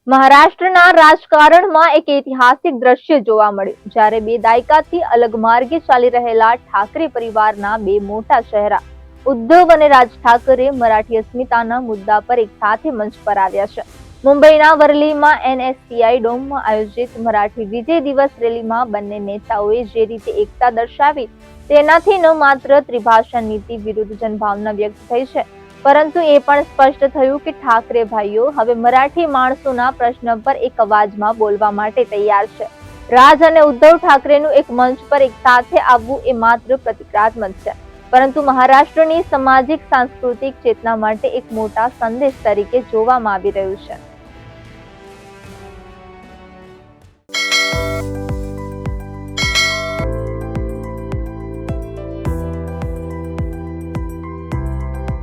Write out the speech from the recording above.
મહારાષ્ટ્રના રાજકારણમાં એક ઐતિહાસિક દ્રશ્ય જોવા મળ્યું, જ્યારે 2 દાયકાથી અલગ માર્ગે ચાલી રહેલા ઠાકરે પરિવારના બે મોટા ચહેરા ઉદ્ધવ અને રાજ ઠાકરે મરાઠી અસ્મિતાના મુદ્દા પર એક સાથે મંચ પર આવ્યા છે. મુંબઈના વરલીમાં NSCI ડોમમાં આયોજિત મરાઠી વિજય દિવસ રેલીમાં બંને નેતાઓએ જે રીતે એકતા દર્શાવી, તેનાથી ન માત્ર ત્રિભાષા નીતિ વિરુદ્ધ જનભાવના વ્યક્ત થઈ છે, પરંતુ એ પણ સ્પષ્ટ થયું કે ઠાકરે ભાઈઓ હવે મરાઠી માણસોના પ્રશ્ન પર એક અવાજમાં બોલવા માટે તૈયાર છે. રાજ અને ઉદ્ધવ ઠાકરેનું એક મંચ પર એક સાથે આવવું એ માત્ર પ્રતિક્રિયાત્મક છે, પરંતુ મહારાષ્ટ્રની સામાજિક સાંસ્કૃતિક ચેતના માટે એક મોટા સંદેશ તરીકે જોવામાં આવી રહ્યું છે.